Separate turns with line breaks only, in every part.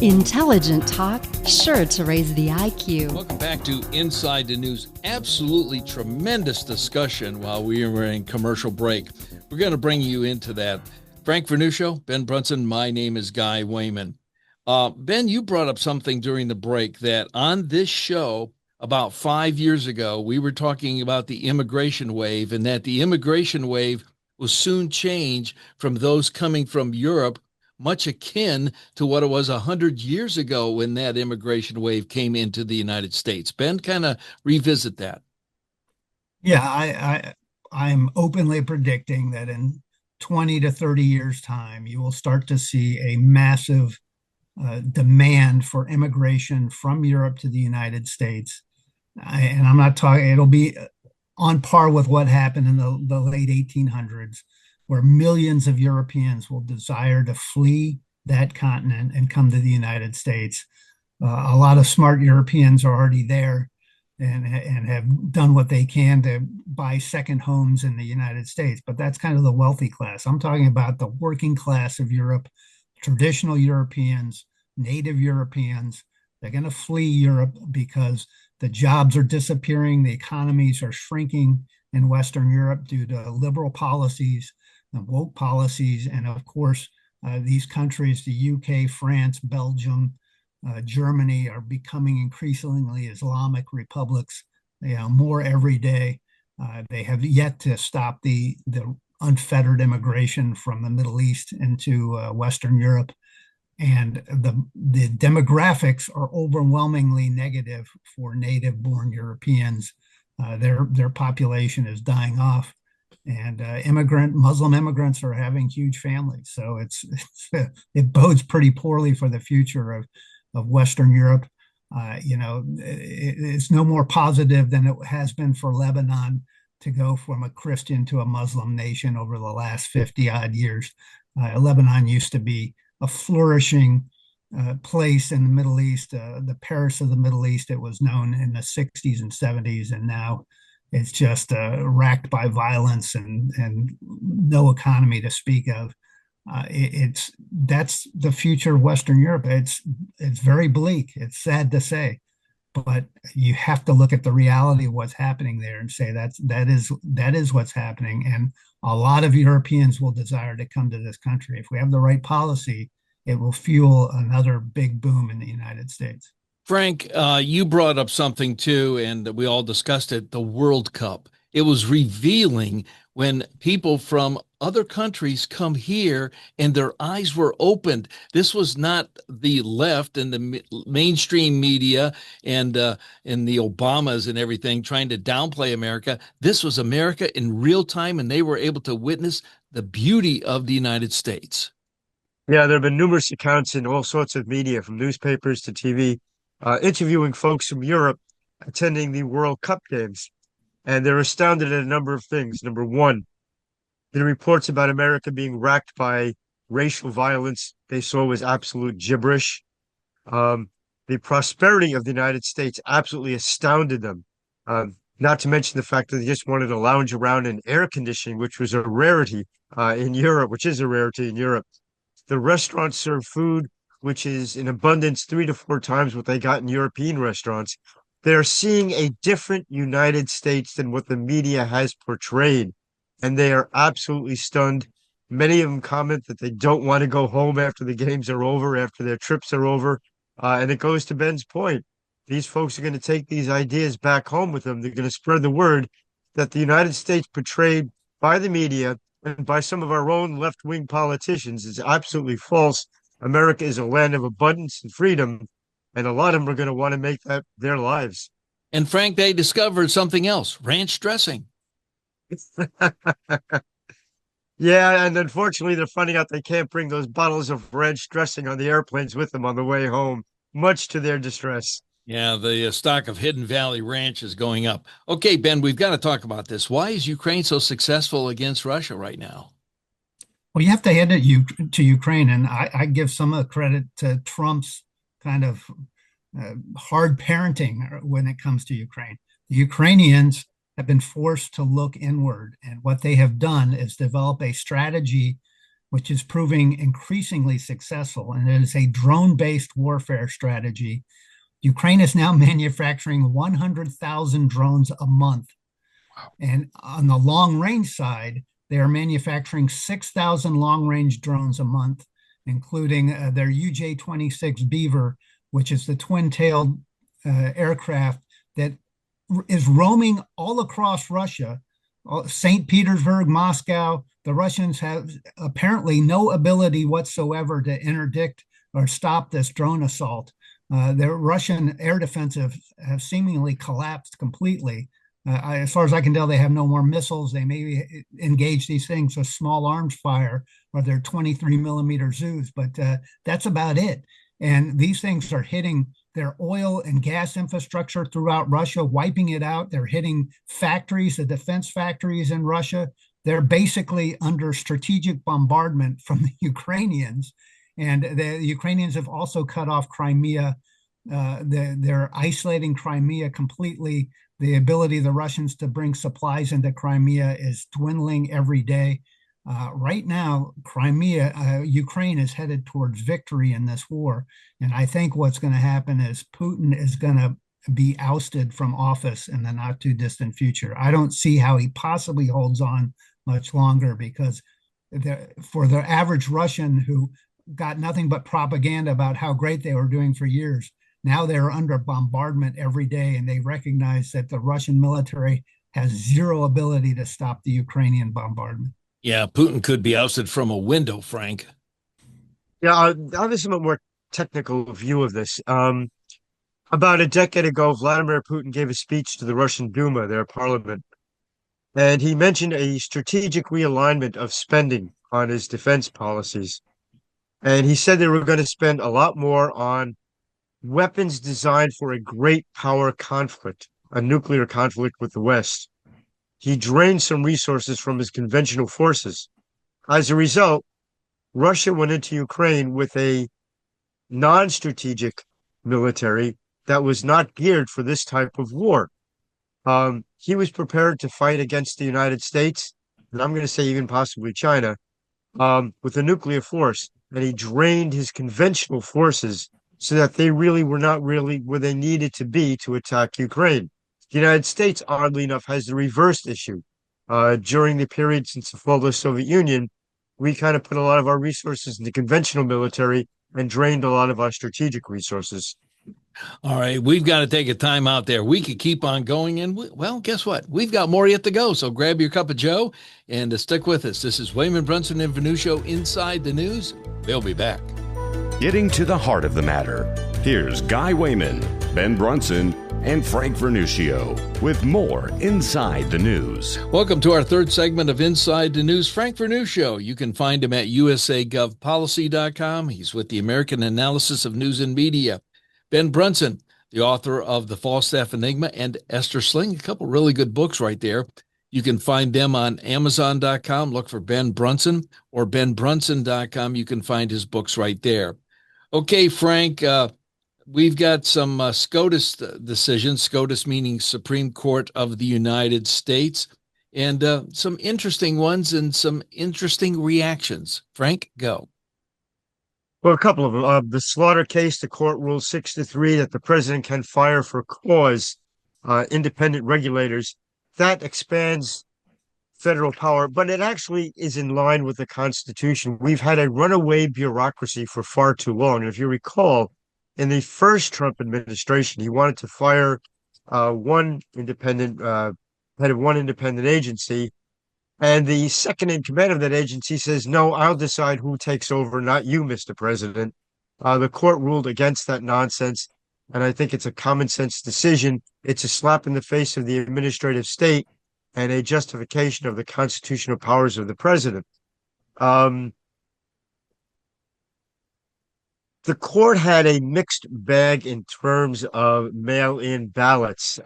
Intelligent talk, sure to raise the IQ.
Welcome back to Inside the News. Absolutely tremendous discussion while we were in commercial break. We're going to bring you into that. Frank Vernuccio, Ben Brunson, my name is Guy Wayman. Ben, you brought up something during the break that on this show about 5 years ago, we were talking about the immigration wave and that the immigration wave will soon change from those coming from Europe, much akin to what it was 100 years ago when that immigration wave came into the United States. Ben, kind of revisit that.
Yeah, I'm openly predicting that in 20 to 30 years' time, you will start to see a massive demand for immigration from Europe to the United States. And I'm not talking, it'll be on par with what happened in the late 1800s, where millions of Europeans will desire to flee that continent and come to the United States. A lot of smart Europeans are already there and have done what they can to buy second homes in the United States. But that's kind of the wealthy class. I'm talking about the working class of Europe, traditional Europeans, native Europeans. They're going to flee Europe because the jobs are disappearing, the economies are shrinking in Western Europe due to liberal policies, woke policies, and of course, these countries, the UK, France, Belgium, Germany, are becoming increasingly Islamic republics, more every day. They have yet to stop the unfettered immigration from the Middle East into Western Europe. And the demographics are overwhelmingly negative for native-born Europeans. Their population is dying off, and Muslim immigrants are having huge families. So it bodes pretty poorly for the future of Western Europe. It's no more positive than it has been for Lebanon to go from a Christian to a Muslim nation over the last 50 odd years. Lebanon used to be a flourishing place in the Middle East, the Paris of the Middle East. It was known in the 60s and 70s, and now it's just racked by violence and no economy to speak of. That's the future of Western Europe. It's very bleak. It's sad to say, but you have to look at the reality of what's happening there and say that is what's happening. And a lot of Europeans will desire to come to this country. If we have the right policy, it will fuel another big boom in the United States.
Frank, you brought up something too, and we all discussed it, the World Cup. It was revealing when people from other countries come here and their eyes were opened. This was not the left and the mainstream media and the Obamas and everything trying to downplay America. This was America in real time, and they were able to witness the beauty of the United States.
Yeah, there have been numerous accounts in all sorts of media, from newspapers to TV, interviewing folks from Europe attending the World Cup games. And they're astounded at a number of things. Number one, the reports about America being racked by racial violence they saw was absolute gibberish. The prosperity of the United States absolutely astounded them. Not to mention the fact that they just wanted to lounge around in air conditioning, which was a rarity in Europe, which is a rarity in Europe. The restaurants serve food, which is in abundance 3 to 4 times what they got in European restaurants. They're seeing a different United States than what the media has portrayed, and they are absolutely stunned. Many of them comment that they don't want to go home after the games are over, after their trips are over. And it goes to Ben's point. These folks are going to take these ideas back home with them. They're going to spread the word that the United States portrayed by the media and by some of our own left-wing politicians is absolutely false. America is a land of abundance and freedom, and a lot of them are going to want to make that their lives.
And Frank, they discovered something else, ranch dressing.
Yeah, and unfortunately, they're finding out they can't bring those bottles of ranch dressing on the airplanes with them on the way home, much to their distress.
Yeah, the stock of Hidden Valley Ranch is going up. Okay, Ben, we've got to talk about this. Why is Ukraine so successful against Russia right now?
Well, you have to hand it to Ukraine, and I give some of the credit to Trump's kind of hard parenting when it comes to Ukraine. The Ukrainians have been forced to look inward, and what they have done is develop a strategy which is proving increasingly successful, and it is a drone-based warfare strategy. Ukraine is now manufacturing 100,000 drones a month. And on the long-range side, they are manufacturing 6,000 long-range drones a month, including their UJ-26 Beaver, which is the twin-tailed aircraft that is roaming all across Russia, St. Petersburg, Moscow. The Russians have apparently no ability whatsoever to interdict or stop this drone assault. The Russian air defense have seemingly collapsed completely. As far as I can tell, they have no more missiles. They maybe engage these things with small arms fire or their 23 millimeter Zeus, but that's about it. And these things are hitting their oil and gas infrastructure throughout Russia, wiping it out. They're hitting factories, the defense factories in Russia. They're basically under strategic bombardment from the Ukrainians. And the Ukrainians have also cut off Crimea. They're isolating Crimea completely. The ability of the Russians to bring supplies into Crimea is dwindling every day. Right now, Ukraine is headed towards victory in this war. And I think what's going to happen is Putin is going to be ousted from office in the not too distant future. I don't see how he possibly holds on much longer, because for the average Russian who got nothing but propaganda about how great they were doing for years, now they're under bombardment every day, and they recognize that the Russian military has zero ability to stop the Ukrainian bombardment.
Yeah, Putin could be ousted from a window, Frank.
Yeah, I have a somewhat more technical view of this. About a decade ago, Vladimir Putin gave a speech to the Russian Duma, their parliament, and he mentioned a strategic realignment of spending on his defense policies. And he said they were going to spend a lot more on weapons designed for a great power conflict, a nuclear conflict with the West. He drained some resources from his conventional forces. As a result, Russia went into Ukraine with a non-strategic military that was not geared for this type of war. He was prepared to fight against the United States, and I'm going to say even possibly China, with a nuclear force. And he drained his conventional forces so that they really were not really where they needed to be to attack Ukraine. The United States, oddly enough, has the reversed issue. During the period since the fall of the Soviet Union, we kind of put a lot of our resources in the conventional military and drained a lot of our strategic resources.
All right, we've got to take a time out there. We could keep on going, and well, guess what? We've got more yet to go. So grab your cup of Joe and stick with us. This is Wayman Brunson and Venuccio Inside the News. They'll be back.
Getting to the heart of the matter. Here's Guy Wayman, Ben Brunson, and Frank Vernuccio with more Inside the News.
Welcome to our third segment of Inside the News. Frank Vernuccio. You can find him at usagovpolicy.com. He's with the American Analysis of News and Media. Ben Brunson, the author of The Falstaff Enigma and Esther Sling, a couple really good books right there. You can find them on Amazon.com. Look for Ben Brunson, or benbrunson.com. You can find his books right there. Okay, Frank, we've got some Scotus decisions, Scotus meaning Supreme Court of the United States, and some interesting ones and some interesting reactions. Frank, go.
Well, a couple of them. The Slaughter case, the court ruled 6-3 that the president can fire for cause independent regulators. That expands federal power, but it actually is in line with the Constitution. We've had a runaway bureaucracy for far too long. And if you recall, in the first Trump administration, he wanted to fire head of one independent agency. And the second in command of that agency says, no, I'll decide who takes over, not you, Mr. President. The court ruled against that nonsense. And I think it's a common sense decision. It's a slap in the face of the administrative state and a justification of the constitutional powers of the president. The court had a mixed bag in terms of mail-in ballots.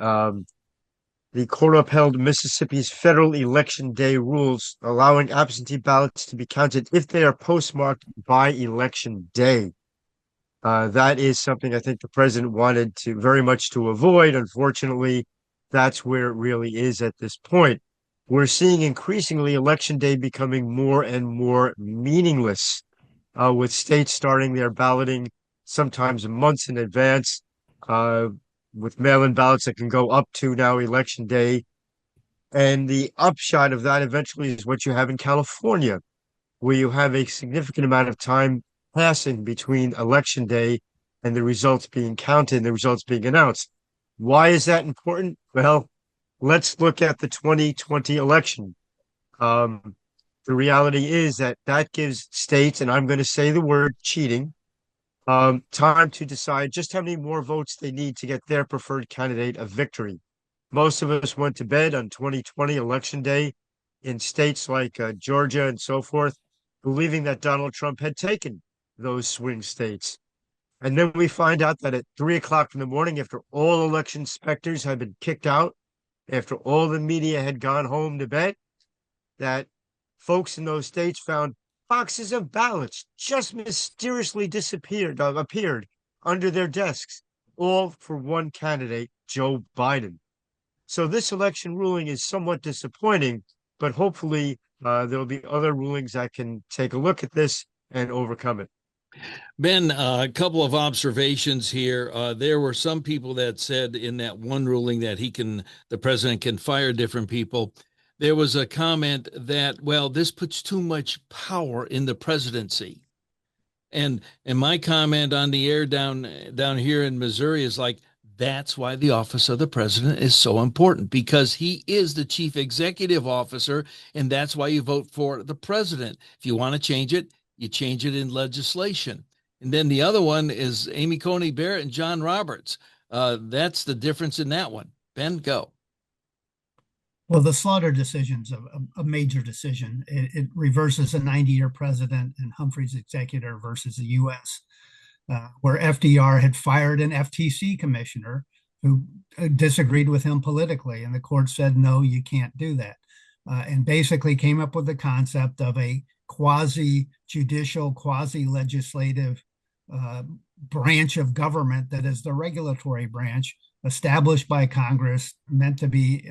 The court upheld Mississippi's federal election day rules, allowing absentee ballots to be counted if they are postmarked by election day. That is something I think the president wanted to very much to avoid. Unfortunately, that's where it really is at this point. we're seeing increasingly election day becoming more and more meaningless, with states starting their balloting sometimes months in advance, uh, with mail-in ballots that can go up to now election day. And the upshot of that eventually is what you have in California, where you have a significant amount of time passing between election day and the results being counted and the results being announced. Why is that important? Well, let's look at the 2020 election. The reality is that that gives states, and I'm going to say the word cheating, time to decide just how many more votes they need to get their preferred candidate a victory. Most of us went to bed on 2020 election day in states like Georgia and so forth, believing that Donald Trump had taken those swing states. And then we find out that at 3 o'clock in the morning, after all election inspectors had been kicked out, after all the media had gone home to bed, that folks in those states found boxes of ballots just mysteriously appeared under their desks, all for one candidate, Joe Biden. So this election ruling is somewhat disappointing, but hopefully there'll be other rulings that can take a look at this and overcome it.
Ben, a couple of observations here. There were some people that said in that one ruling that the president can fire different people. There was a comment that, well, this puts too much power in the presidency. And my comment on the air down here in Missouri is like, that's why the office of the president is so important, because he is the chief executive officer, and that's why you vote for the president. If you want to change it, you change it in legislation. And then the other one is Amy Coney Barrett and John Roberts. That's the difference in that one. Ben, go.
Well, the Slaughter decision's a major decision. It reverses a 90-year president and Humphrey's executor versus the U.S., where FDR had fired an FTC commissioner who disagreed with him politically. And the court said, no, you can't do that. And basically came up with the concept of a quasi-judicial, quasi-legislative branch of government that is the regulatory branch established by Congress, meant to be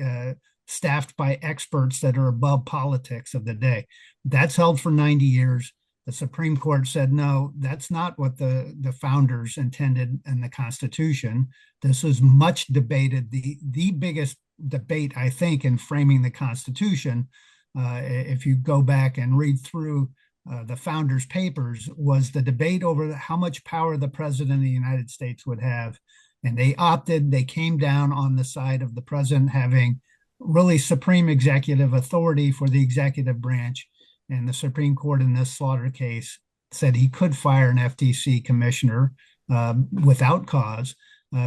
staffed by experts that are above politics of the day. That's held for 90 years. The Supreme Court said, no, that's not what the founders intended in the Constitution. This was much debated, the biggest debate, I think, in framing the Constitution, if you go back and read through the founders' papers, was the debate over how much power the president of the United States would have. And they came down on the side of the president having really supreme executive authority for the executive branch. And the Supreme Court in this Slaughter case said he could fire an FTC commissioner without cause,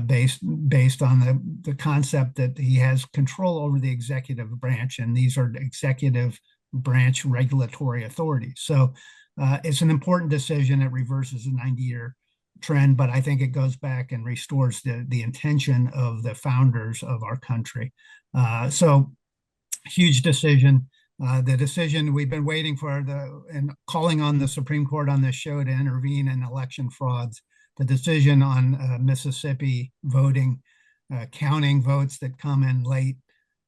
based on the concept that he has control over the executive branch, and these are executive branch regulatory authorities. So it's an important decision. It reverses a 90-year trend, but I think it goes back and restores the intention of the founders of our country. So huge decision. The decision we've been waiting for, and calling on the Supreme Court on this show to intervene in election frauds. The decision on Mississippi voting, counting votes that come in late,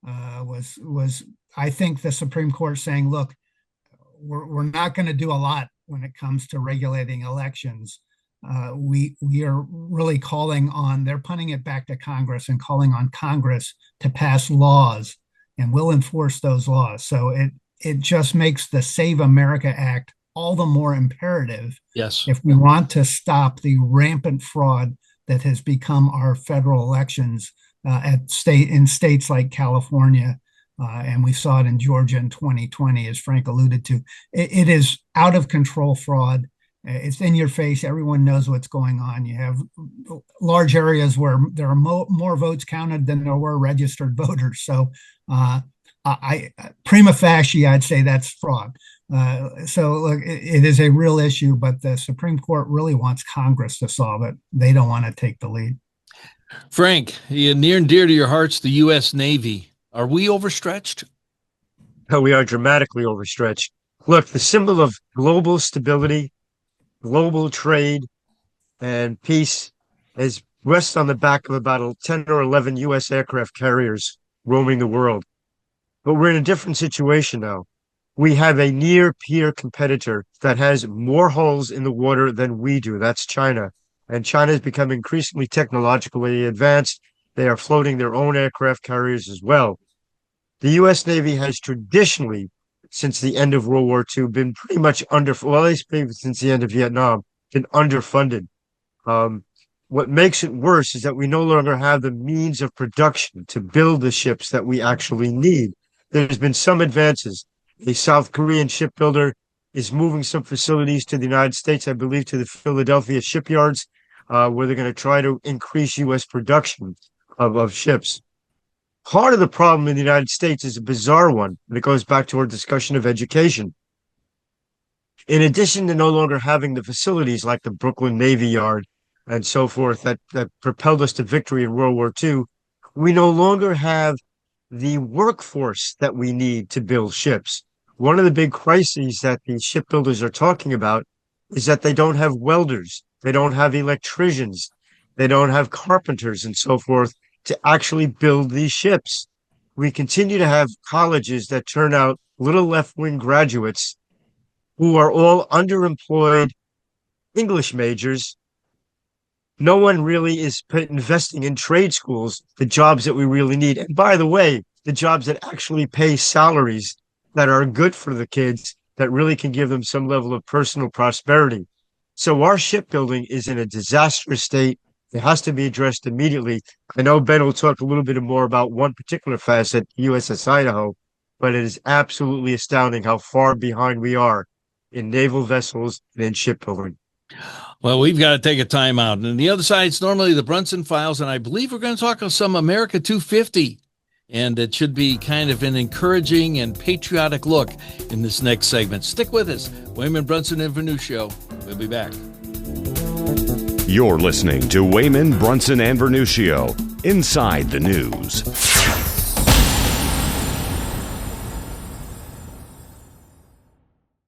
was I think the Supreme Court saying, look, we're not going to do a lot when it comes to regulating elections. We are really they're punting it back to Congress and calling on Congress to pass laws, and we'll enforce those laws. So it just makes the Save America Act all the more imperative.
Yes.
If we want to stop the rampant fraud that has become our federal elections in states like California, and we saw it in Georgia in 2020, as Frank alluded to. It is out of control fraud. It's in your face. Everyone knows what's going on. You have large areas where there are more votes counted than there were registered voters. So prima facie, I'd say that's fraud. So look, it is a real issue, but the Supreme Court really wants Congress to solve it. They don't want to take the lead.
Frank, near and dear to your hearts, the U.S. Navy. Are we overstretched?
No, we are dramatically overstretched. Look, the symbol of global stability, global trade, and peace rests on the back of about 10 or 11 U.S. aircraft carriers roaming the world. But we're in a different situation now. We have a near-peer competitor that has more holes in the water than we do. That's China. And China has become increasingly technologically advanced. They are floating their own aircraft carriers as well. The U.S. Navy has traditionally, since the end of World War II, been pretty much at least since the end of Vietnam, been underfunded. What makes it worse is that we no longer have the means of production to build the ships that we actually need. There's been some advances. A South Korean shipbuilder is moving some facilities to the United States, I believe, to the Philadelphia shipyards, where they're going to try to increase U.S. production of ships. Part of the problem in the United States is a bizarre one, and it goes back to our discussion of education. In addition to no longer having the facilities like the Brooklyn Navy Yard and so forth that propelled us to victory in World War II, we no longer have the workforce that we need to build ships. One of the big crises that the shipbuilders are talking about is that they don't have welders, they don't have electricians, they don't have carpenters and so forth to actually build these ships. We continue to have colleges that turn out little left-wing graduates who are all underemployed English majors. No one really is investing in trade schools, the jobs that we really need. And by the way, the jobs that actually pay salaries that are good for the kids, that really can give them some level of personal prosperity. So our shipbuilding is in a disastrous state. It has to be addressed immediately. I know Ben will talk a little bit more about one particular facet, USS Idaho, but it is absolutely astounding how far behind we are in naval vessels and in shipbuilding.
Well, we've got to take a time out. And the other side is normally the Brunson Files, and I believe we're going to talk about some America 250. And it should be kind of an encouraging and patriotic look in this next segment. Stick with us. Wayman Brunson and Vernew Show. We'll be back.
You're listening to Wayman Brunson and Vernuccio, Inside the News.